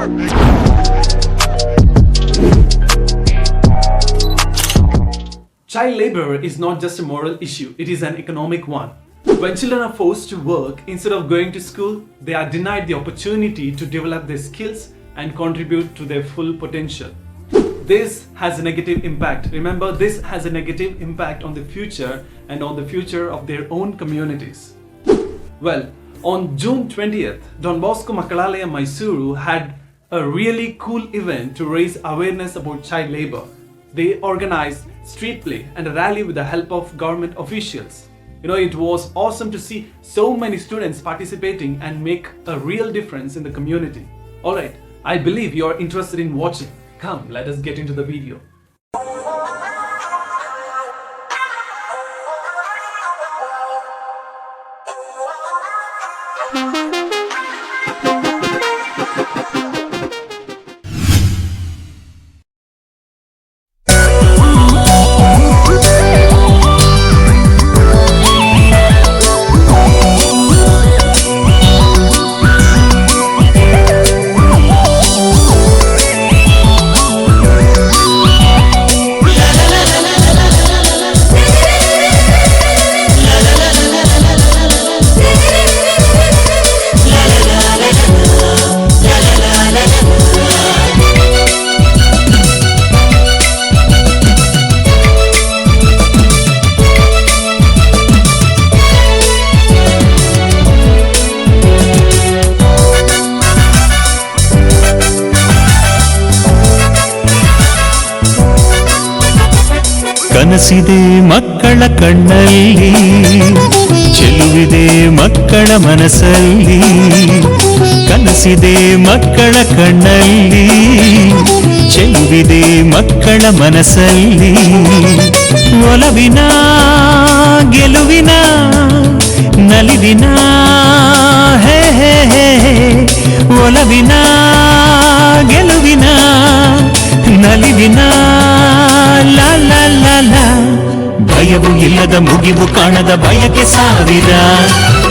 Child labor is not just a moral issue, it is an economic one. When children are forced to work instead of going to school, they are denied the opportunity to develop their skills and contribute to their full potential. This has a negative impact. Remember, this has a negative impact on the future and on the future of their own communities. Well, on June 20th, Don Bosco Makkalalaya Mysuru had a really cool event to raise awareness about child labor. They organized street play and a rally with the help of government officials. It was awesome to see so many students participating and make a real difference in the community. Alright, I believe you are interested in watching. Come, let us get into the video. ಕನಸಿದೆ ಮಕ್ಕಳ ಕಣ್ಣಲ್ಲಿ, ಚೆಲುವಿದೆ ಮಕ್ಕಳ ಮನಸ್ಸಲ್ಲಿ. ಕನಸಿದೆ ಮಕ್ಕಳ ಕಣ್ಣಲ್ಲಿ, ಚೆಲುವಿದೆ ಮಕ್ಕಳ ಮನಸ್ಸಲ್ಲಿ. ಒಲವಿನ ಗೆಲುವಿನ ನಲಿವಿನ ಹೇ ಹೇ ಹೇ, ಒಲವಿನ ಗೆಲುವಿನ ನಲಿವಿನ ಲಾ ಲಾ ಲಾ ಲಾ. ಭಯವು ಇಲ್ಲದ ಮುಗಿವು ಕಾಣದ ಬಯಕೆ ಸಾವಿರ,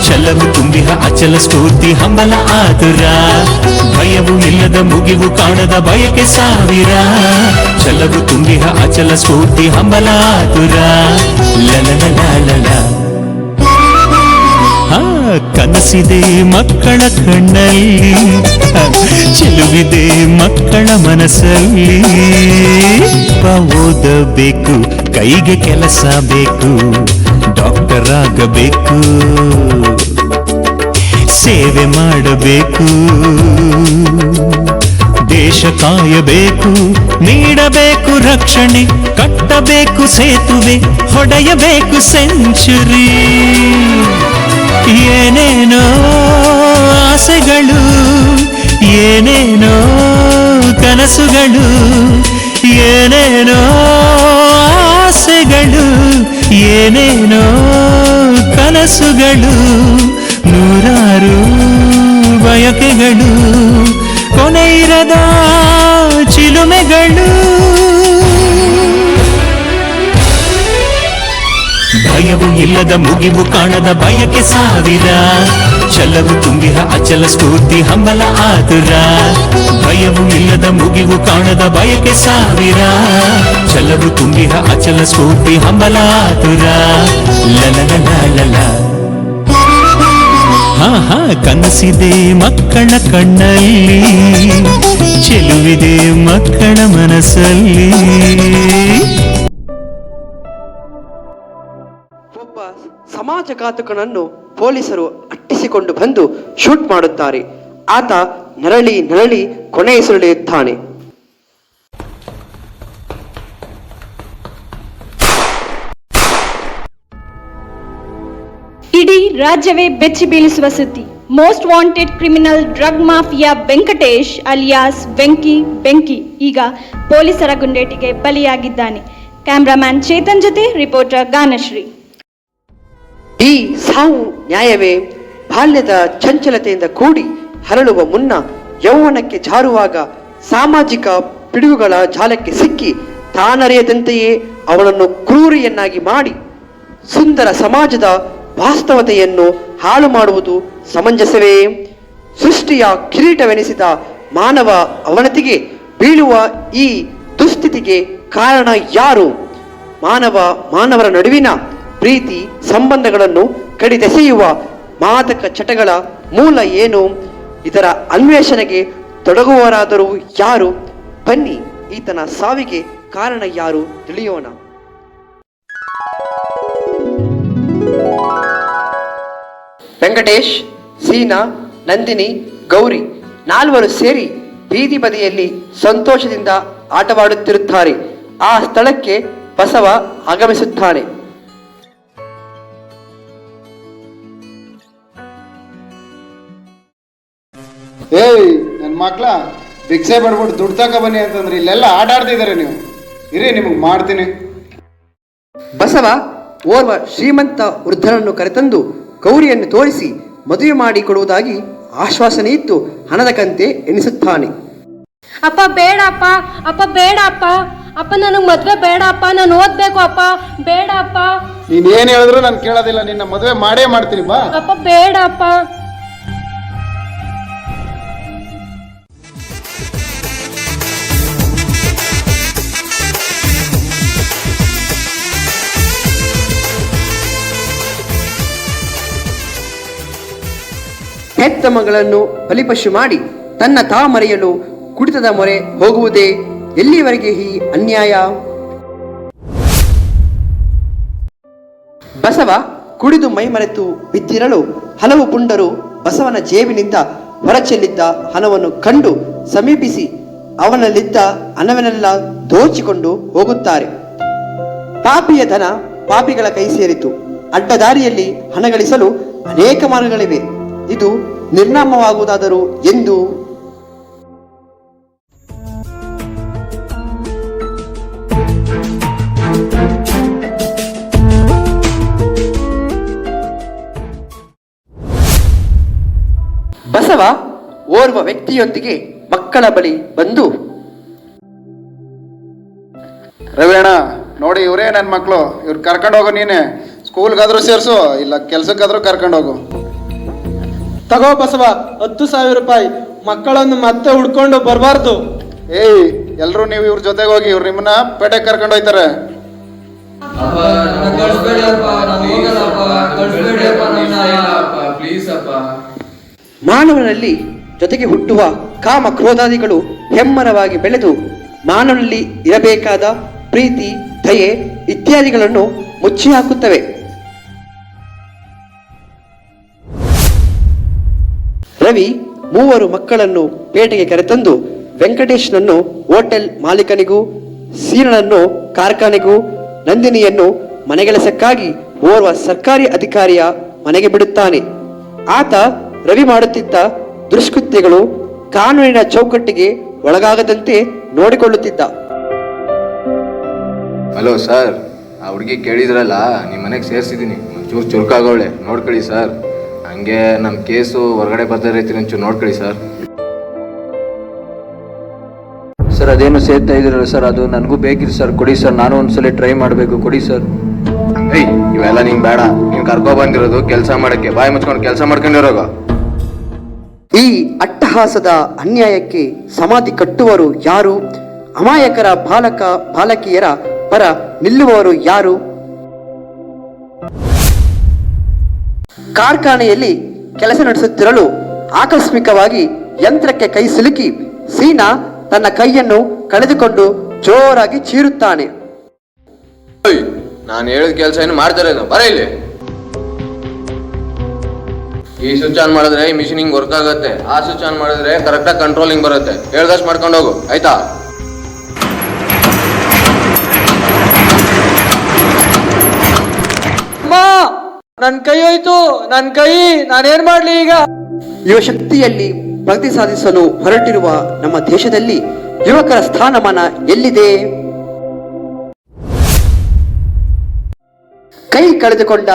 ಛಲವು ತುಂಬಿಹ ಅಚಲ ಸ್ಫೂರ್ತಿ ಹಂಬಲ ಆತುರ. ಭಯವು ಇಲ್ಲದ ಮುಗಿವು ಕಾಣದ ಬಯಕೆ ಸಾವಿರ, ಛಲವು ತುಂಬಿಹ ಅಚಲ ಸ್ಫೂರ್ತಿ ಹಂಬಲ ಆತುರ. ಲಲಲಲಲಲ. ಕನಸಿದೆ ಮಕ್ಕಳ ಕಣ್ಣಲ್ಲಿ, ಚೆಲುವಿದೆ ಮಕ್ಕಳ ಮನಸ್ಸಲ್ಲಿ. ಓದಬೇಕು, ಕೈಗೆ ಕೆಲಸ ಬೇಕು, ಡಾಕ್ಟರ್ ಆಗಬೇಕು, ಸೇವೆ ಮಾಡಬೇಕು, ದೇಶ ಕಾಯಬೇಕು, ನೀಡಬೇಕು ರಕ್ಷಣೆ, ಕಟ್ಟಬೇಕು ಸೇತುವೆ, ಹೊಡೆಯಬೇಕು ಸೆಂಚುರಿ. ಏನೇನೋ ಆಸೆಗಳು, ಏನೇನೋ ಕನಸುಗಳು, ಏನೇನೋ ಆಸೆಗಳು, ಏನೇನೋ ಕನಸುಗಳು, ನೂರಾರು ಬಯಕೆಗಳು, ಕೊನೆಯಿರದ ಚಿಲುಮೆಗಳು. ಭಯವು ಇಲ್ಲದ ಮುಗಿವು ಕಾಣದ ಬಯಕೆ ಸಾವಿರ, ಛಲವು ತುಂಬಿಹ ಅಚಲ ಸ್ಫೂರ್ತಿ ಹಂಬಲ ಆತುರ. ಭಯವು ಇಲ್ಲದ ಮುಗಿವು ಕಾಣದ ಬಯಕೆ ಸಾವಿರ, ಛಲವು ತುಂಬಿಹ ಅಚಲ ಸ್ಫೂರ್ತಿ ಹಂಬಲ ಆತುರ. ಲಲಲಲಲ. ಕನಸಿದೆ ಮಕ್ಕಳ ಕಣ್ಣಲ್ಲಿ, ಚೆಲುವಿದೆ ಮಕ್ಕಳ ಮನಸ್ಸಲ್ಲಿ. ಒಬ್ಬ ಸಮಾಜಘಾತಕನನ್ನು ಪೊಲೀಸರು ಅಟ್ಟಿಸಿಕೊಂಡು ಬಂದು ಶೂಟ್ ಮಾಡುತ್ತಾರೆ. ಆತ ನರಳಿ ನರಳಿ ಕೊನೆಯುಸಿರೆಳೆಯುತ್ತಾನೆ. ಇಡೀ ರಾಜ್ಯವೇ ಬೆಚ್ಚಿ ಬೀಳಿಸುವ ಸುದ್ದಿ. Most wanted criminal drug mafia Venkatesh alias ಬೆಂಕಿ ಈಗ ಪೊಲೀಸರ ಗುಂಡೇಟಿಗೆ ಬಲಿಯಾಗಿದ್ದಾನೆ. ಕ್ಯಾಮ್ರಾಮ್ಯಾನ್ ಚೇತನ್ ಜೊತೆ ರಿಪೋರ್ಟರ್ ಗಾನಶ್ರೀ. ಈ ಸಾವು ನ್ಯಾಯವೇ? ಬಾಲ್ಯದ ಚಂಚಲತೆಯಿಂದ ಕೂಡಿ ಹರಳುವ ಮುನ್ನ ಯೌವನಕ್ಕೆ ಜಾರುವಾಗ ಸಾಮಾಜಿಕ ಪಿಡುಗುಗಳ ಜಾಲಕ್ಕೆ ಸಿಕ್ಕಿ ತಾನರಿಯದಂತೆಯೇ ಅವನನ್ನು ಕ್ರೂರಿಯನ್ನಾಗಿ ಮಾಡಿ ಸುಂದರ ಸಮಾಜದ ವಾಸ್ತವತೆಯನ್ನು ಹಾಳು ಮಾಡುವುದು ಸಮಂಜಸವೇ? ಸೃಷ್ಟಿಯ ಕಿರೀಟವೆನಿಸಿದ ಮಾನವ ಅವನತಿಗೆ ಬೀಳುವ ಈ ದುಸ್ಥಿತಿಗೆ ಕಾರಣ ಯಾರು? ಮಾನವರ ನಡುವಿನ ಪ್ರೀತಿ ಸಂಬಂಧಗಳನ್ನು ಕಡಿದೆಸೆಯುವ ಮಾದಕ ಚಟಗಳ ಮೂಲ ಏನು? ಇದರ ಅನ್ವೇಷಣೆಗೆ ತೊಡಗುವವರಾದರೂ ಯಾರು? ಬನ್ನಿ, ಈತನ ಸಾವಿಗೆ ಕಾರಣ ಯಾರು ತಿಳಿಯೋಣ. ವೆಂಕಟೇಶ್, ಸೀನಾ, ನಂದಿನಿ, ಗೌರಿ ನಾಲ್ವರು ಸೇರಿ ಬೀದಿ ಬದಿಯಲ್ಲಿ ಸಂತೋಷದಿಂದ ಆಟವಾಡುತ್ತಿರುತ್ತಾರೆ. ಆ ಸ್ಥಳಕ್ಕೆ ಬಸವ ಆಗಮಿಸುತ್ತಾನೆ. ಏಯ್ ನನ್ನ ಮಕ್ಳ, ಭಿಕ್ಷೆ ಪಡ್ಬಿಟ್ಟು ದುಡ್ಡು ತಕ ಬನ್ನಿ ಅಂತಂದ್ರೆ ಇಲ್ಲೆಲ್ಲ ಆಟ ಆಡ್ತಿದ್ದಾರೆ ನೀವು. ಇರಿ, ನಿಮಗೆ ಮಾಡ್ತೀನಿ. ಬಸವ ಓರ್ವ ಶ್ರೀಮಂತ ವೃದ್ಧನನ್ನು ಕರೆತಂದು ಗೌರಿಯನ್ನು ತೋರಿಸಿ ಮದುವೆ ಮಾಡಿ ಕೊಡುವುದಾಗಿ ಆಶ್ವಾಸನೆ ಇತ್ತು ಹಣದ ಕಂತೆ ಎಣಿಸುತ್ತಾನೆ. ಅಪ್ಪ ಬೇಡ ಅಪ್ಪ, ಅಪ್ಪ ಬೇಡ ಅಪ್ಪ, ಅಪ್ಪ ನನಗೆ ಮದುವೆ ಬೇಡ ಅಪ್ಪ, ನಾನು ಓದ್ಬೇಕು ಅಪ್ಪ, ಬೇಡ ಅಪ್ಪ. ನೀನ್ ಏನ್ ಹೇಳಿದ್ರು ನಾನು ಕೇಳೋದಿಲ್ಲ, ನಿನ್ನ ಮದುವೆ ಮಾಡೇ ಮಾಡ್ತೀನಿ ಬಾ. ಅಪ್ಪ ಬೇಡ ಅಪ್ಪ. ಹೆತ್ತ ಮಗಳನ್ನು ಬಲಿಪಶು ಮಾಡಿ ತನ್ನ ಮರೆಯಲು ಕುಡಿತದ ಮೊರೆ ಹೋಗುವುದೇ ಎಲ್ಲಿವರೆಗೆ ಈ ಅನ್ಯಾಯ? ಬಸವ ಕುಡಿದು ಮೈಮರೆತು ಬಿದ್ದಿರಲು ಹಲವು ಪುಂಡರು ಬಸವನ ಜೇಬಿನಿಂದ ಹೊರಚೆಲ್ಲಿದ್ದ ಹಣವನ್ನು ಕಂಡು ಸಮೀಪಿಸಿ ಅವನಲ್ಲಿದ್ದ ಹಣವನ್ನೆಲ್ಲ ದೋಚಿಕೊಂಡು ಹೋಗುತ್ತಾರೆ. ಪಾಪಿಯ ಧನ ಪಾಪಿಗಳ ಕೈ ಸೇರಿತು. ಅಡ್ಡದಾರಿಯಲ್ಲಿ ಹಣ ಗಳಿಸಲು ಅನೇಕ ಮಾರ್ಗಗಳಿವೆ. ಇದು ನಿರ್ನಾಮವಾಗುವುದಾದರೂ ಎಂದು ಬಸವ ಓರ್ವ ವ್ಯಕ್ತಿಯೊಂದಿಗೆ ಮಕ್ಕಳ ಬಳಿ ಬಂದು, ರವೇಣ ನೋಡಿ, ಇವರೇ ನನ್ನ ಮಕ್ಕಳು, ಇವ್ರು ಕರ್ಕೊಂಡು ಹೋಗು. ನೀನೆ ಸ್ಕೂಲ್ಗಾದ್ರೂ ಸೇರಿಸು, ಇಲ್ಲ ಕೆಲ್ಸಕ್ಕಾದ್ರೂ ಕರ್ಕೊಂಡು ಹೋಗು. ತಗೋ ಬಸವ, 10,000 ರೂಪಾಯಿ. ಮಕ್ಕಳನ್ನು ಮತ್ತೆ ಹುಡ್ಕೊಂಡು ಬರಬಾರ್ದು. ಏಯ್, ಎಲ್ರು ನೀವು ಇವ್ರ ಜೊತೆಗೆ ಹೋಗಿ, ಇವ್ರು ನಿಮ್ಮನ್ನ ಪೇಟೆಗೆ ಕರ್ಕೊಂಡು ಹೋಯ್ತಾರೆ. ಮಾನವನಲ್ಲಿ ಜೊತೆಗೆ ಹುಟ್ಟುವ ಕಾಮ ಕ್ರೋಧಾದಿಗಳು ಹೆಮ್ಮರವಾಗಿ ಬೆಳೆದು ಮಾನವನಲ್ಲಿ ಇರಬೇಕಾದ ಪ್ರೀತಿ, ದಯೆ ಇತ್ಯಾದಿಗಳನ್ನು ಮುಚ್ಚಿ ಹಾಕುತ್ತವೆ. ರವಿ 3 ಮಕ್ಕಳನ್ನು ಪೇಟೆಗೆ ಕರೆತಂದು ವೆಂಕಟೇಶ್ನನ್ನು ಹೋಟೆಲ್ ಮಾಲೀಕನಿಗೂ, ಸೀನನನ್ನು ಕಾರ್ಖಾನೆಗೂ, ನಂದಿನಿಯನ್ನು ಮನೆಗೆಲಸಕ್ಕಾಗಿ ಓರ್ವ ಸರ್ಕಾರಿ ಅಧಿಕಾರಿಯ ಮನೆಗೆ ಬಿಡುತ್ತಾನೆ. ಆತ ರವಿ ಮಾಡುತ್ತಿದ್ದ ದುಷ್ಕೃತ್ಯಗಳು ಕಾನೂನಿನ ಚೌಕಟ್ಟಿಗೆ ಒಳಗಾಗದಂತೆ ನೋಡಿಕೊಳ್ಳುತ್ತಿದ್ದ. ಹಲೋ ಸರ್, ಆ ಹುಡುಗಿ ಕೇಳಿದ್ರಲ್ಲ, ನಿಮ್ಮ ಮನೆಗೆ ಸೇರಿಸಿದ್ದೀನಿ. ಒಂಚೂರು ಚುರುಕಾಗೋಳೆ, ನೋಡ್ಕೊಳ್ಳಿ ಸರ್. ಹಂಗೆ ನಮ್ಮ ಕೇಸು ಹೊರಗಡೆ ಬರ್ತಾ ರೀತಿ ಒಂಚೂರು ನೋಡ್ಕೊಳ್ಳಿ ಸರ್. ಸರ್ ಅದೇನು ಸೇರ್ತಾ ಇದ್ದೀರಲ್ಲ ಸರ್, ಅದು ನನಗೂ ಬೇಕಿತ್ತು ಸರ್, ಕೊಡಿ ಸರ್. ನಾನು ಒಂದ್ಸಲ ಟ್ರೈ ಮಾಡಬೇಕು, ಕೊಡಿ ಸರ್. ಏಯ್, ಇವೆಲ್ಲ ನಿಂಗೆ ಬೇಡ. ನೀವು ಕರ್ಕೊ ಬಂದಿರೋದು ಕೆಲಸ ಮಾಡೋಕ್ಕೆ. ಬಾಯಿ ಮುಚ್ಕೊಂಡು ಕೆಲಸ ಮಾಡ್ಕೊಂಡಿರೋಗ. ಈ ಅಟ್ಟಹಾಸದ ಅನ್ಯಾಯಕ್ಕೆ ಸಮಾಧಿ ಕಟ್ಟುವರು ಯಾರು? ಅಮಾಯಕರ ಬಾಲಕಿಯರ ಪರ ನಿಲ್ಲುವವರು ಯಾರು? ಕಾರ್ಖಾನೆಯಲ್ಲಿ ಕೆಲಸ ನಡೆಸುತ್ತಿರಲು ಆಕಸ್ಮಿಕವಾಗಿ ಯಂತ್ರಕ್ಕೆ ಕೈ ಸಿಲುಕಿ ಸೀನಾ ತನ್ನ ಕೈಯನ್ನು ಕಳೆದುಕೊಂಡು ಜೋರಾಗಿ ಚೀರುತ್ತಾನೆ. ನಾನು ಹೇಳಿದ ಕೆಲಸ ಏನು ಮಾಡ್ತಾರೆ, ಬರ ಇಲ್ಲಿ. ಈ ಸ್ವಿಚ್ ಆನ್ ಮಾಡಿದ್ರೆ ಈ ಮಿಷಿನ್ ಹಿಂಗ್ ವರ್ಕ್ ಆಗುತ್ತೆ, ಆ ಸ್ವಿಚ್ ಆನ್ ಮಾಡಿದ್ರೆ ಕರೆಕ್ಟಾಗಿ ಕಂಟ್ರೋಲಿಂಗ್ ಬರುತ್ತೆ. ಹೇಳ್ದಷ್ಟು ಮಾಡ್ಕೊಂಡು ಹೋಗು, ಆಯ್ತಾ? ನನ್ ಕೈ ಹೋಯ್ತು, ನನ್ ಕೈ, ನಾನೇನ್ ಮಾಡ್ಲಿ ಈಗ? ಯುವಶಕ್ತಿಯಲ್ಲಿ ಪ್ರಗತಿ ಸಾಧಿಸಲು ಹೊರಟಿರುವ ನಮ್ಮ ದೇಶದಲ್ಲಿ ಯುವಕರ ಸ್ಥಾನಮಾನ ಎಲ್ಲಿದೆ? ಕೈ ಕಳೆದುಕೊಂಡ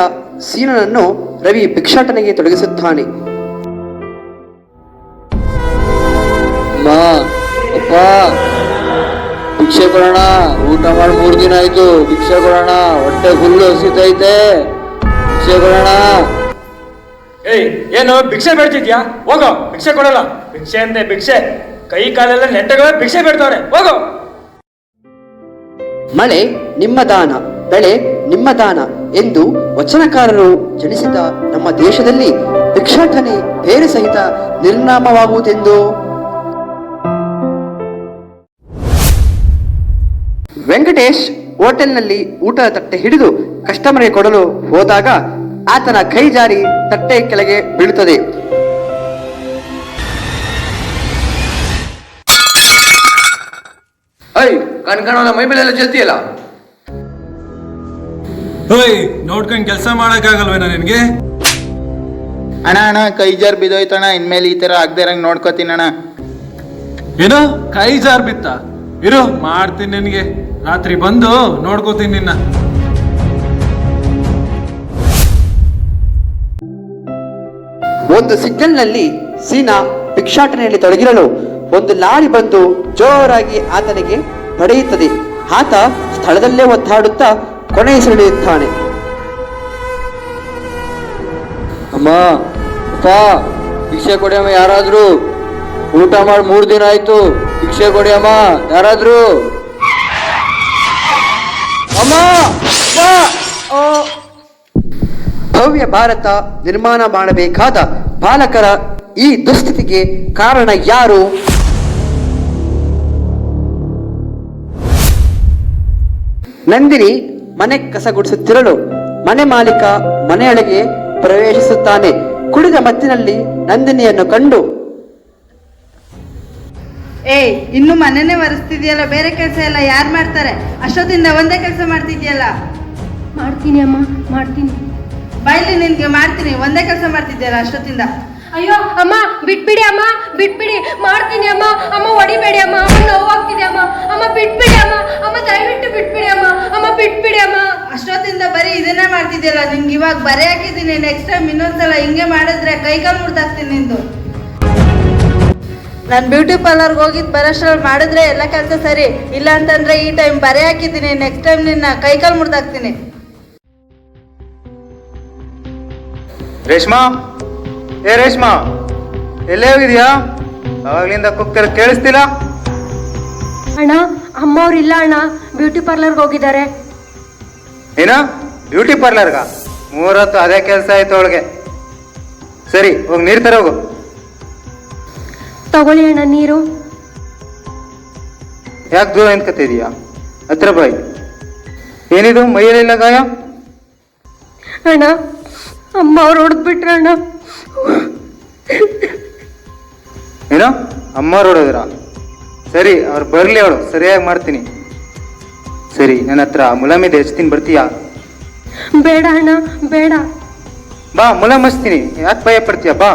ಸೀನನನ್ನು ರವಿ ಭಿಕ್ಷಾಟನೆಗೆ ತೊಡಗಿಸುತ್ತಾನೆ. ಅಪ್ಪ ಭಿಕ್ಷೆ ಕೊಡೋಣ, ಊಟ ಮಾಡಿ 3 ದಿನ ಆಯ್ತು, ಭಿಕ್ಷೆ ಕೊಡೋಣ, ಹೊಟ್ಟೆ ಫುಲ್ ಹಸಿತೈತೆ, ಭಿಕ್ಷೆ ಕೊಡೋಣ. ಏಯ್, ಏನು ಭಿಕ್ಷೆ ಬೇಡ್ತಿದ್ಯಾ? ಹೋಗೋ, ಭಿಕ್ಷೆ ಕೊಡಲ್ಲ. ಭಿಕ್ಷೆ ಅಂತೆ ಭಿಕ್ಷೆ. ಕೈ ಕಾಲೆಲ್ಲ ನೆಟ್ಟಗೆ ಭಿಕ್ಷೆ ಬಿಡ್ತಾವ್ರೆ, ಹೋಗು. ಮಳೆ ನಿಮ್ಮ ದಾನ, ಬೆಳೆ ನಿಮ್ಮ ದಾನ ಎಂದು ವಚನಕಾರರು ಜನಿಸಿದ ನಮ್ಮ ದೇಶದಲ್ಲಿ ಭಿಕ್ಷಾಟನೆ ಬೇರೆ ಸಹಿತ ನಿರ್ನಾಮವಾಗುವುದೆಂದು ವೆಂಕಟೇಶ್ ಹೋಟೆಲ್ನಲ್ಲಿ ಊಟದ ತಟ್ಟೆ ಹಿಡಿದು ಕಸ್ಟಮರ್ಗೆ ಕೊಡಲು ಹೋದಾಗ ಆತನ ಕೈ ಜಾರಿ ತಟ್ಟೆ ಕೆಳಗೆ ಬೀಳುತ್ತದೆ. ಕಣ್ಕಣವಲ್ಲ ಮೈ ಮೇಲೆ ಎಲ್ಲ ಚೆಲ್ತಿಯಲ್ಲ. ನೋಡ್ಕೊಂಡ್ ಕೆಲಸ ಮಾಡಕ್ಕಾಗಲ್ವೇನ ನಿನ್ಗೆ? ಅಣ್ಣ ಕೈ ಜಾರ್ ಬಿದ್ದೋಯ್ತಣ್ಣ, ಇನ್ಮೇಲೆ ಈ ತರ ಆಗದೆ ಇರಂಗ್ ನೋಡ್ಕೋತೀನಿ ಅಣ್ಣ. ಏನೋ ಕೈ ಜಾರ್ ಬಿತ್ತ? ಇರು ಮಾಡ್ತೀನಿ ನಿನ್ಗೆ, ರಾತ್ರಿ ಬಂದು ನೋಡ್ಕೋತೀನಿ ನಿನ್ನ. ಒಂದು ಸಿಗ್ನಲ್ನಲ್ಲಿ ಸೀನಾ ಭಿಕ್ಷಾಟನೆಯಲ್ಲಿ ತೊಡಗಿರಲು ಒಂದು ಲಾರಿ ಬಂದು ಜೋರಾಗಿ ಆತನಿಗೆ ಬಡಿಯುತ್ತದೆ. ಆತ ಸ್ಥಳದಲ್ಲೇ ಒದ್ದಾಡುತ್ತಾ ಕೊನೆಯುಸಿರೆಳೆಯುತ್ತಾನೆ. ಅಮ್ಮ, ಅಪ್ಪ, ಭಿಕ್ಷೆ ಕೊಡಿ ಅಮ್ಮ ಯಾರಾದ್ರೂ. ಊಟ ಮಾಡಿ 3 ದಿನ ಆಯ್ತು, ಭಿಕ್ಷೆ ಕೊಡಿ ಅಮ್ಮ ಯಾರಾದ್ರೂ. ಅಮ್ಮ, ಭವ್ಯ ಭಾರತ ನಿರ್ಮಾಣ ಮಾಡಬೇಕಾದ ಪಾಲಕರ ಈ ದುಸ್ಥಿತಿಗೆ ಕಾರಣ ಯಾರು? ನಂದಿನಿ ಮನೆ ಕಸ ಗುಡಿಸುತ್ತಿರಲು ಮನೆ ಮಾಲೀಕ ಮನೆಯೊಳಗೆ ಪ್ರವೇಶಿಸುತ್ತಾನೆ. ಕುಡಿದ ಮತ್ತಿನಲ್ಲಿ ನಂದಿನಿಯನ್ನು ಕಂಡು, ಇನ್ನು ಮನೆನೇ ಒರೆಸ್ತಿದ್ಯಲ್ಲ, ಬೇರೆ ಕೆಲಸ ಎಲ್ಲ ಯಾರು ಮಾಡ್ತಾರೆ? ಅಷ್ಟೊತ್ತಿಂದ ಒಂದೇ ಕೆಲಸ ಮಾಡ್ತಿದ್ಯಲ್ಲ. ಮಾಡ್ತೀನಿ ಅಮ್ಮ, ಮಾಡ್ತೀನಿ. ಬೈಲಿ ನಿನ್ಗೆ ಮಾಡ್ತೀನಿ, ಒಂದೇ ಕೆಲಸ ಮಾಡ್ತಿದ್ಯಲ್ಲ ಅಷ್ಟೊತ್ತಿಂದ. ಅಯ್ಯೋ ಅಮ್ಮ, ಬಿಟ್ಬಿಡಿ ಅಮ್ಮ, ಬಿಟ್ಬಿಡಿ. ಮಾಡ್ತೀನಿ ಅಮ್ಮ. ಅಮ್ಮ ಹೊಡಿಬೇಡಿ ಅಮ್ಮ, ಅಮ್ಮ ನೋವಾಗ್ತಿದೆ ಅಮ್ಮ. ಅಮ್ಮ ಬಿಟ್ಬಿಡಿ ಅಮ್ಮ, ಅಮ್ಮ ದಯವಿಟ್ಟು ಬಿಟ್ಬಿಡಿ ಅಮ್ಮ. ಅಮ್ಮ ಬಿಟ್ಬಿಡಿ ಅಮ್ಮ. ಅಷ್ಟೊತ್ತಿಂದ ಬರೀ ಇದನ್ನೇ ಮಾಡ್ತಿದ್ಯಲ್ಲ. ನಿನ್ಗೆ ಇವಾಗ ಬರೆ ಹಾಕಿದ್ದೀನಿ, ನೆಕ್ಸ್ಟ್ ಟೈಮ್ ಇನ್ನೊಂದ್ಸಲ ಹಿಂಗೆ ಮಾಡಿದ್ರೆ ಕೈಕಾಲು ಮುರ್ದಾಕ್ತೀನಿ ನಿಂದು. ನಾನು ಬ್ಯೂಟಿ ಪಾರ್ಲರ್ಗೆ ಹೋಗಿದ್ದು ಬರೋಷ್ಟ್ರಲ್ಲಿ ಮಾಡಿದ್ರೆ ಎಲ್ಲ ಕೆಲಸ ಸರಿ, ಇಲ್ಲ ಅಂತಂದ್ರೆ ಈ ಟೈಮ್ ಬರೆ ಹಾಕಿದ್ದೀನಿ, ನೆಕ್ಸ್ಟ್ ಟೈಮ್ ನಿನ್ನ ಕೈಕಾಲು ಮುರ್ದಾಕ್ತೀನಿ. ರೇಷ್ಮಾ, ರೇಷ್ಮಾ, ಎಲ್ಲೇ ಹೋಗಿದ್ಯಾ? ಅವಾಗ್ಲಿಂದ ಕೂಗ್ತಿರ ಕೇಳಿಸ್ತಿಲ್ಲ. ಅಣ್ಣ, ಅಮ್ಮ ಅವ್ರಿಲ್ಲ ಅಣ್ಣ, ಬ್ಯೂಟಿ ಪಾರ್ಲರ್ಗೆ ಹೋಗಿದ್ದಾರೆ. ಏನ ಬ್ಯೂಟಿ ಪಾರ್ಲರ್ಗ? 3 ಹೊತ್ತು ಅದೇ ಕೆಲಸ ಆಯ್ತು ಅವಳಿಗೆ. ಸರಿ, ಹೋಗಿ ನೀರು ತರ ಹೋಗು. ತಗೊಳ್ಳಿ ಅಣ್ಣ ನೀರು. ಯಾಕೆ ದೂರ ನಿಂತ್ಕತ್ತಿದೀಯಾ? ಹತ್ರ ಬಾಯ್. ಏನಿದು ಮೈಯಲ್ಲೆಲ್ಲ ಗಾಯ? ಅಣ್ಣ, ಅಮ್ಮ ಅವ್ರು ಹೊಡೆದ್ಬಿಟ್ರ ಅಣ್ಣ. ಏನೋ ಅಮ್ಮವ್ರು ಹೊಡೋದ್ರ? ಸರಿ, ಅವ್ರು ಬರ್ಲಿ, ಅವಳು ಸರಿಯಾಗಿ ಮಾಡ್ತೀನಿ. ಸರಿ, ನನ್ನ ಹತ್ರ ಮುಲಾಮಿದೆ, ಹಚ್ತೀನಿ, ಬರ್ತೀಯಾ? ಬೇಡ ಅಣ್ಣ, ಬೇಡ. ಬಾ, ಮುಲಾಮ್ ಹಚ್ತೀನಿ, ಯಾಕೆ ಭಯ ಪಡ್ತೀಯ? ಬಾ.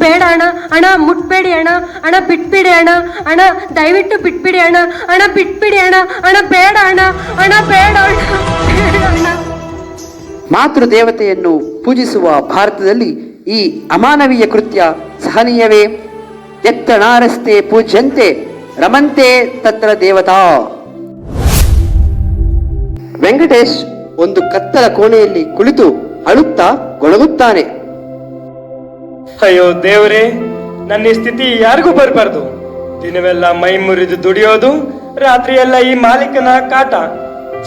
ಬೇಡ ಅಣ್ಣ. ಅಣ್ಣ ಮುಟ್ಬೇಡಿ ಅಣ್ಣ. ಅಣ್ಣ ಬಿಟ್ಬಿಡಿ ಅಣ್ಣ. ಅಣ್ಣ ದಯವಿಟ್ಟು ಬಿಟ್ಬಿಡಿ ಅಣ್ಣ. ಅಣ್ಣ ಬಿಟ್ಬಿಡಿ ಅಣ್ಣ. ಅಣ್ಣ ಬೇಡ ಅಣ್ಣ. ಅಣ್ಣ ಬೇಡ ಅಣ್ಣ, ಬೇಡ ಅಣ್ಣ. ಮಾತೃ ದೇವತೆಯನ್ನು ಪೂಜಿಸುವ ಭಾರತದಲ್ಲಿ ಈ ಅಮಾನವೀಯ ಕೃತ್ಯ ಸಹನೀಯವೇ? ಎತ್ತನಾರಸ್ತೆ ಪೂಜ್ಯಂತೆ ರಮಂತೆ ತತ್ರ ದೇವತಾ. ವೆಂಕಟೇಶ್ ಒಂದು ಕತ್ತಲ ಕೋಣೆಯಲ್ಲಿ ಕುಳಿತು ಅಳುತ್ತಾ ಗೊಳಗುತ್ತಾನೆ. ಅಯ್ಯೋ ದೇವರೇ, ನನ್ನ ಈ ಸ್ಥಿತಿ ಯಾರಿಗೂ ಬರಬಾರ್ದು. ದಿನವೆಲ್ಲ ಮೈ ಮುರಿದು ದುಡಿಯೋದು, ರಾತ್ರಿ ಎಲ್ಲ ಈ ಮಾಲೀಕನ ಕಾಟ.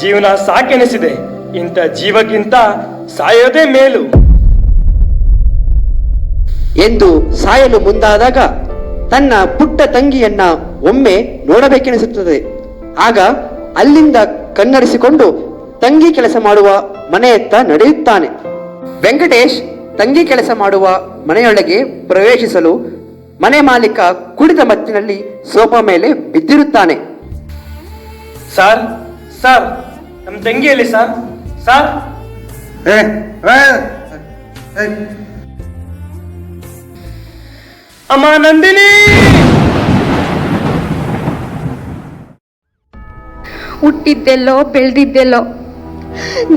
ಜೀವನ ಸಾಕೆನಿಸಿದೆ. ಇಂಥ ಜೀವಕ್ಕಿಂತ ಸಾಯೋದೇ ಮೇಲು ಎಂದು ಸಾಯಲು ಮುಂದಾದಾಗ ತನ್ನ ಪುಟ್ಟ ತಂಗಿಯನ್ನ ಒಮ್ಮೆ ನೋಡಬೇಕೆನಿಸುತ್ತದೆ. ಆಗ ಅಲ್ಲಿಂದ ಕಣ್ಣರಿಸಿಕೊಂಡು ತಂಗಿ ಕೆಲಸ ಮಾಡುವ ಮನೆಯತ್ತ ನಡೆಯುತ್ತಾನೆ. ವೆಂಕಟೇಶ್ ತಂಗಿ ಕೆಲಸ ಮಾಡುವ ಮನೆಯೊಳಗೆ ಪ್ರವೇಶಿಸಲು ಮನೆ ಮಾಲೀಕ ಕುಡಿದ ಮತ್ತಿನಲ್ಲಿ ಸೋಫಾ ಮೇಲೆ ಬಿದ್ದಿರುತ್ತಾನೆ. ಸರ್, ಸರ್, ನಮ್ಮ ತಂಗಿಯಲ್ಲಿ ಸರ್, ಸರ್. ಅಮ್ಮ ನಂದಿನಿ! ಹುಟ್ಟಿದ್ದೆಲ್ಲೋ ಬೆಳೆದಿದ್ದೆಲ್ಲೋ,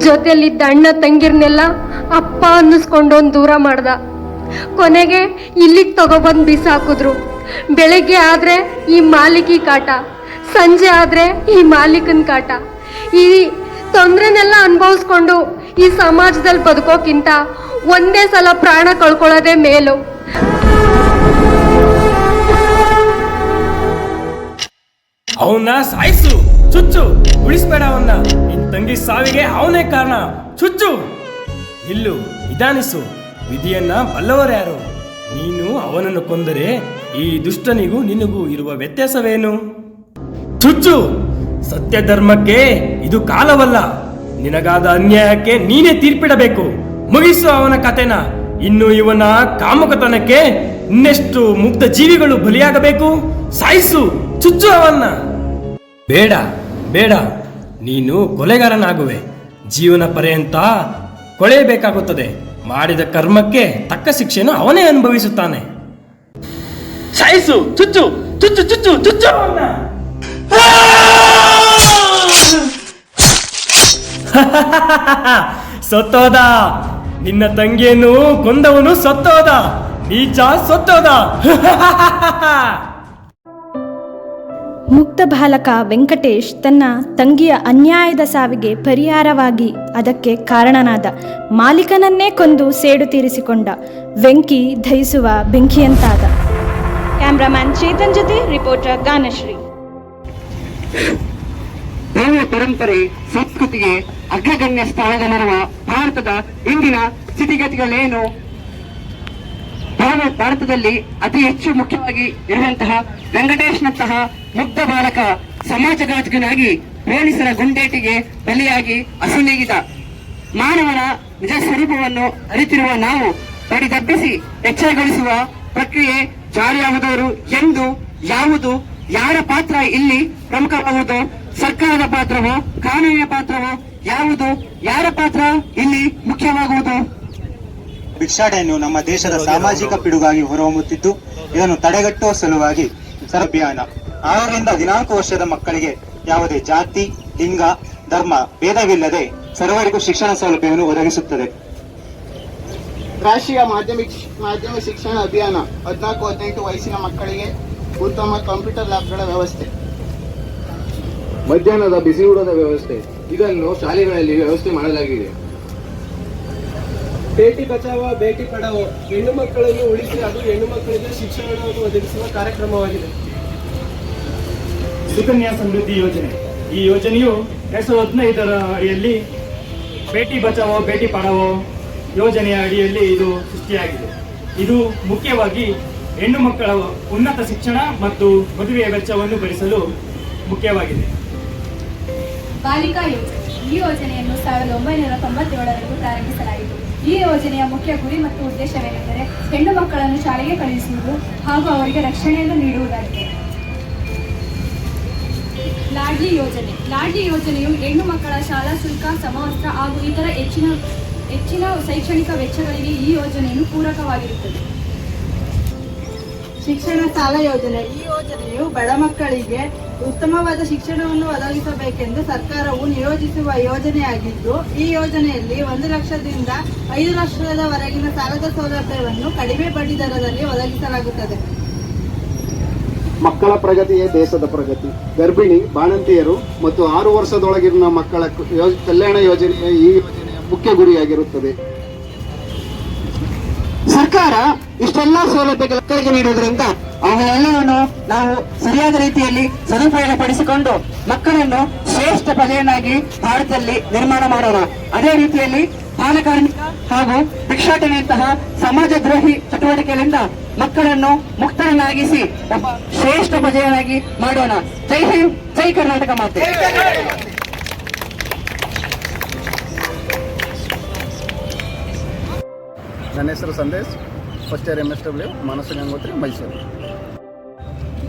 ಜೊತೆಯಲ್ಲಿದ್ದ ಅಣ್ಣ ತಂಗಿರ್ನೆಲ್ಲ ಅಪ್ಪ ಅನ್ನಿಸ್ಕೊಂಡೊಂದು ದೂರ ಮಾಡ್ದ. ಕೊನೆಗೆ ಇಲ್ಲಿಗೆ ತಗೊಬಂದು ಬಿಸಾಕಿದ್ರು. ಬೆಳಗ್ಗೆ ಆದ್ರೆ ಈ ಮಾಲೀಕಿ ಕಾಟ, ಸಂಜೆ ಆದ್ರೆ ಈ ಮಾಲೀಕನ ಕಾಟ. ಈ ತೊಂದರೆನೆಲ್ಲ ಅನುಭವಿಸ್ಕೊಂಡು ಈ ಸಮಾಜದಲ್ಲಿ ಬದುಕೋಕ್ಕಿಂತ ಒಂದೇ ಸಲ ಪ್ರಾಣ ಕಳ್ಕೊಳ್ಳೋದೇ ಮೇಲು. ಅವನ್ನ ಸಾಯಿಸು, ಚುಚ್ಚು, ಉಳಿಸ್ಬೇಡ ಅವನ್ನ. ನಿನ್ ತಂಗಿ ಸಾವಿಗೆ ಅವನೇ ಕಾರಣ, ಚುಚ್ಚು. ನಿಲ್ಲು, ನಿಧಾನಿಸು, ವಿಧಿಯನ್ನ ಬಲ್ಲವರ್ಯಾರು? ನೀನು ಅವನನ್ನು ಕೊಂದರೆ ಈ ದುಷ್ಟನಿಗೂ ನಿನಗೂ ಇರುವ ವ್ಯತ್ಯಾಸವೇನು? ಚುಚ್ಚು. ಸತ್ಯ ಧರ್ಮಕ್ಕೆ ಇದು ಕಾಲವಲ್ಲ. ನಿನಗಾದ ಅನ್ಯಾಯಕ್ಕೆ ನೀನೇ ತೀರ್ಪಿಡಬೇಕು. ಮುಗಿಸು ಅವನ ಕತೆನ. ಇನ್ನು ಇವನ ಕಾಮುಕತನಕ್ಕೆ ಇನ್ನೆಷ್ಟು ಮುಗ್ಧ ಜೀವಿಗಳು ಬಲಿಯಾಗಬೇಕು? ಸಾಯಿಸು, ಚುಚ್ಚು ಅವನ್ನ. ಬೇಡ ಬೇಡ, ನೀನು ಕೊಲೆಗಾರನಾಗುವೆ. ಜೀವನ ಪರ್ಯಂತ ಕೊಳೆಯಬೇಕಾಗುತ್ತದೆ. ಮಾಡಿದ ಕರ್ಮಕ್ಕೆ ತಕ್ಕ ಶಿಕ್ಷೆಯನ್ನು ಅವನೇ ಅನುಭವಿಸುತ್ತಾನೆ. ಸಾಯಿಸು, ಚುಚ್ಚು, ಚುಚ್ಚು, ಚುಚ್ಚು, ಚುಚ್ಚು ಅವನ್ನ. ಸತ್ತೋದ. ನಿನ್ನ ತಂಗಿಯನ್ನು ಕೊಂದವನು ಸತ್ತೋದ. ನೀಚ ಸತ್ತೋದ. ಮುಗ್ಧ ಬಾಲಕ ವೆಂಕಟೇಶ್ ತನ್ನ ತಂಗಿಯ ಅನ್ಯಾಯದ ಸಾವಿಗೆ ಪರಿಹಾರವಾಗಿ ಅದಕ್ಕೆ ಕಾರಣನಾದ ಮಾಲೀಕನನ್ನೇ ಕೊಂದು ಸೇಡು ತೀರಿಸಿಕೊಂಡ. ವೆಂಕಿ ದಹಿಸುವ ಬೆಂಕಿಯಂತಾದ. ಕ್ಯಾಮ್ರಾಮನ್ ಚೇತನ್ ಜೊತೆ ರಿಪೋರ್ಟರ್ ಗಾನಶ್ರೀ. ಭವ್ಯ ಪರಂಪರೆ ಸಂಸ್ಕೃತಿಗೆ ಅಗ್ರಗಣ್ಯ ಸ್ಥಾನದಲ್ಲಿರುವ ಭಾರತದ ಇಂದಿನ ಸ್ಥಿತಿಗತಿಗಳೇನು? ಭಾರತದಲ್ಲಿ ಅತಿ ಹೆಚ್ಚು ಮುಖ್ಯವಾಗಿ ಇರುವಂತಹ ವೆಂಕಟೇಶ್ನಂತಹ ಮುಗ್ಧ ಬಾಲಕ ಸಮಾಜಘಾತಕನಾಗಿ ಪೊಲೀಸರ ಗುಂಡೇಟಿಗೆ ಬಲಿಯಾಗಿ ಅಸುನೀಗಿದ. ಮಾನವನ ನಿಜ ಸ್ವರೂಪವನ್ನು ಅರಿತಿರುವ ನಾವು ಬಡಿದಬ್ಬಿಸಿ ಎಚ್ಚರಗೊಳಿಸುವ ಪ್ರಕ್ರಿಯೆ ಜಾರಿಯಾಗುವವರು ಎಂದು ಯಾವುದು, ಯಾರ ಪಾತ್ರ ಇಲ್ಲಿ ಪ್ರಮುಖವಾಗುವುದು? ಸರ್ಕಾರದ ಪಾತ್ರವೋ, ಕಾನೂನಿನ ಪಾತ್ರವೋ? ಯಾವುದು, ಯಾರ ಪಾತ್ರ ಇಲ್ಲಿ ಮುಖ್ಯವಾಗುವುದು? ಭಿಕ್ಷಾಟನೆಯನ್ನು ನಮ್ಮ ದೇಶದ ಸಾಮಾಜಿಕ ಪಿಡುಗಾಗಿ ಹೊರಹೊಮ್ಮುತ್ತಿದ್ದು, ಇದನ್ನು ತಡೆಗಟ್ಟುವ ಸಲುವಾಗಿ ಅಭಿಯಾನ 6ರಿಂದ 14 ವರ್ಷದ ಮಕ್ಕಳಿಗೆ ಯಾವುದೇ ಜಾತಿ, ಲಿಂಗ, ಧರ್ಮ ಭೇದವಿಲ್ಲದೆ ಸರ್ವರಿಗೂ ಶಿಕ್ಷಣ ಸೌಲಭ್ಯವನ್ನು ಒದಗಿಸುತ್ತದೆ. ರಾಷ್ಟ್ರೀಯ ಮಾಧ್ಯಮಿಕ ಶಿಕ್ಷಣ ಅಭಿಯಾನ 14-18 ವಯಸ್ಸಿನ ಮಕ್ಕಳಿಗೆ ಉತ್ತಮ ಕಂಪ್ಯೂಟರ್ ಲ್ಯಾಬ್ಗಳ ವ್ಯವಸ್ಥೆ, ಮಧ್ಯಾಹ್ನದ ಬಿಸಿ ಊಟದ ವ್ಯವಸ್ಥೆ, ಇದನ್ನು ಶಾಲೆಗಳಲ್ಲಿ ವ್ಯವಸ್ಥೆ ಮಾಡಲಾಗಿದೆ. ಬೇಟಿ ಬಚಾವೋ ಬೇಟಿ ಪಡಾವೋ, ಹೆಣ್ಣು ಮಕ್ಕಳನ್ನು ಉಳಿಸಿ ಅದು ಹೆಣ್ಣು ಮಕ್ಕಳಿಗೆ ಶಿಕ್ಷಣವನ್ನು ಒದಗಿಸುವ ಕಾರ್ಯಕ್ರಮವಾಗಿದೆ. ಸುಕನ್ಯಾ ಸಮೃದ್ಧಿ ಯೋಜನೆ, ಈ ಯೋಜನೆಯು 2015ರ ಅಡಿಯಲ್ಲಿ ಬೇಟಿ ಬಚಾವೋ ಬೇಟಿ ಪಡಾವೋ ಯೋಜನೆಯ ಅಡಿಯಲ್ಲಿ ಇದು ಸೃಷ್ಟಿಯಾಗಿದೆ. ಇದು ಮುಖ್ಯವಾಗಿ ಹೆಣ್ಣು ಮಕ್ಕಳ ಉನ್ನತ ಶಿಕ್ಷಣ ಮತ್ತು ಮದುವೆಯ ವೆಚ್ಚವನ್ನು ಭರಿಸಲು ಮುಖ್ಯವಾಗಿದೆ. ಬಾಲಿಕಾ ಯೋಜನೆ, ಈ ಯೋಜನೆಯನ್ನು 1997ರಲ್ಲಿ ಪ್ರಾರಂಭಿಸಲಾಯಿತು. ಈ ಯೋಜನೆಯ ಮುಖ್ಯ ಗುರಿ ಮತ್ತು ಉದ್ದೇಶವೇನೆಂದರೆ ಹೆಣ್ಣು ಮಕ್ಕಳನ್ನು ಶಾಲೆಗೆ ಕಳುಹಿಸುವುದು ಹಾಗೂ ಅವರಿಗೆ ರಕ್ಷಣೆಯನ್ನು ನೀಡುವುದಾಗಿದೆ. ಲಾಡ್ಲಿ ಯೋಜನೆ, ಲಾಡ್ಲಿ ಯೋಜನೆಯು ಹೆಣ್ಣು ಮಕ್ಕಳ ಶಾಲಾ ಶುಲ್ಕ, ಸಮವಸ್ತ್ರ ಹಾಗೂ ಇತರ ಹೆಚ್ಚಿನ ಶೈಕ್ಷಣಿಕ ವೆಚ್ಚಗಳಿಗೆ ಈ ಯೋಜನೆಯನ್ನು ಪೂರಕವಾಗಿರುತ್ತದೆ. ಶಿಕ್ಷಣ ಸಾಲ ಯೋಜನೆ, ಈ ಯೋಜನೆಯು ಬಡ ಮಕ್ಕಳಿಗೆ ಉತ್ತಮವಾದ ಶಿಕ್ಷಣವನ್ನು ಒದಗಿಸಬೇಕೆಂದು ಸರ್ಕಾರವು ನಿಯೋಜಿಸುವ ಯೋಜನೆಯಾಗಿದ್ದು, ಈ ಯೋಜನೆಯಲ್ಲಿ 1 ಲಕ್ಷದಿಂದ 5 ಲಕ್ಷದವರೆಗಿನ ಸಾಲದ ಸೌಲಭ್ಯವನ್ನು ಕಡಿಮೆ ಬಡ್ಡಿ ದರದಲ್ಲಿ ಒದಗಿಸಲಾಗುತ್ತದೆ. ಮಕ್ಕಳ ಪ್ರಗತಿಯೇ ದೇಶದ ಪ್ರಗತಿ. ಗರ್ಭಿಣಿ, ಬಾಣಂತಿಯರು ಮತ್ತು 6 ವರ್ಷದೊಳಗಿನ ಮಕ್ಕಳ ಕಲ್ಯಾಣ ಯೋಜನೆಯ ಈ ಯೋಜನೆಯ ಮುಖ್ಯ ಗುರಿಯಾಗಿರುತ್ತದೆ. ಸರ್ಕಾರ ಇಷ್ಟೆಲ್ಲ ಸೌಲಭ್ಯಗಳ ಮಕ್ಕಳಿಗೆ ನೀಡುವುದರಿಂದ ಅವೆಲ್ಲವನ್ನು ನಾವು ಸರಿಯಾದ ರೀತಿಯಲ್ಲಿ ಸದುಪಯೋಗಪಡಿಸಿಕೊಂಡು ಮಕ್ಕಳನ್ನು ಶ್ರೇಷ್ಠ ಪ್ರಜೆಯನ್ನಾಗಿ ಭಾರತದಲ್ಲಿ ನಿರ್ಮಾಣ ಮಾಡೋಣ. ಅದೇ ರೀತಿಯಲ್ಲಿ ಬಾಲಕಾರ್ಮಿಕ ಹಾಗೂ ಭಿಕ್ಷಾಟನೆಯಂತಹ ಸಮಾಜದ್ರೋಹಿ ಚಟುವಟಿಕೆಗಳಿಂದ ಮಕ್ಕಳನ್ನು ಮುಕ್ತರನ್ನಾಗಿಸಿ ಒಬ್ಬ ಶ್ರೇಷ್ಠ ಪ್ರಜೆಯನ್ನಾಗಿ ಮಾಡೋಣ. ಜೈ ಹಿಂದ್, ಜೈ ಕರ್ನಾಟಕ ಮಾತೆ. ನನ್ನ ಹೆಸರು Sandesh, first year MSW, Manasa Gangotri, Mysuru.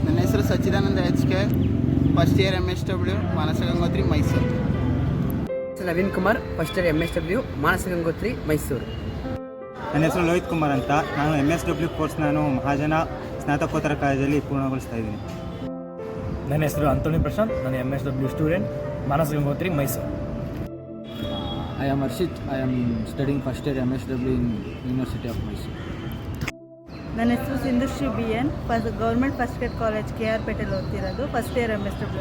ನನ್ನ ಹೆಸರು Sachidananda HK, first year MSW, Manasa Gangotri, Mysuru. Naveen Kumar, first year MSW, Manasa Gangotri, Mysuru. ನನ್ನ ಹೆಸರು ಲೋಹಿತ್ ಕುಮಾರ್ ಅಂತ. ನಾನು MSW ಕೋರ್ಸ್ ಮಹಾಜನ ಸ್ನಾತಕೋತ್ತರ ಕಾಲೇಜಲ್ಲಿ ಪೂರ್ಣಗೊಳಿಸ್ತಾ ಇದ್ದೀನಿ. ನನ್ನ ಹೆಸರು ಅಂತೋನಿ ಪ್ರಶಾಂತ್, ನಾನು MSW student, Manasa Gangotri, Mysuru. I am Arshit. I am studying first year MSW in University of Mysore. ನನ್ನ ಹೆಸರು Sindhushree BN, government first grade college KR ಪೇಟೆಲ್ ಓದ್ತಿರೋದು, first year MSW.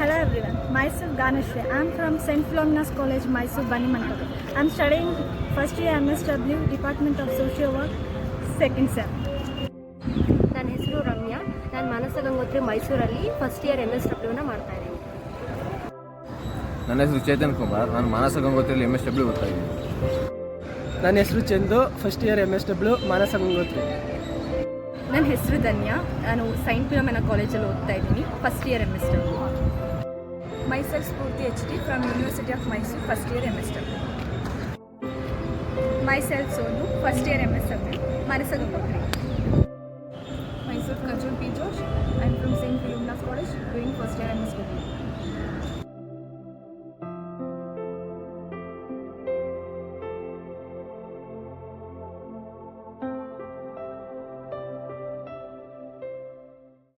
Hello everyone, myself Ganeshri. I am from St. Philomena's College, Mysore, Bannimankapu. I am studying first year MSW, Department of Social Work, second sem. ನನ್ನ ಹೆಸರು ರಮ್ಯಾ, ನಾನು ಮಾನಸ ಗಂಗೋತ್ರಿ ಮೈಸೂರಲ್ಲಿ first year MSW ಮಾಡ್ತಾ ಇದ್ದೀನಿ. ನನ್ನ ಹೆಸರು ಚೇತನ್ ಕುಮಾರ್, ನಾನು ಮಾನಸ ಗಂಗೋತ್ರಿಯಲ್ಲಿ MSW ಓದ್ತಾ ಇದ್ದೀನಿ. ನನ್ನ ಹೆಸರು Chandu, first year MSW Manasa Gangotri. ನನ್ನ ಹೆಸರು ಧನ್ಯ, ನಾನು ಸೈಂಟ್ ಫಿಲೋಮಿನಾ ಕಾಲೇಜಲ್ಲಿ ಓದ್ತಾ ಇದ್ದೀನಿ, first year MSW. Mysuru Spoorthi HD from university of Mysuru, first year MSW. Myself Sonu, first year MSW, Manasa Gangotri. Myself Kajol P. Josh. I am from St. Philomena's College, doing first year MSW.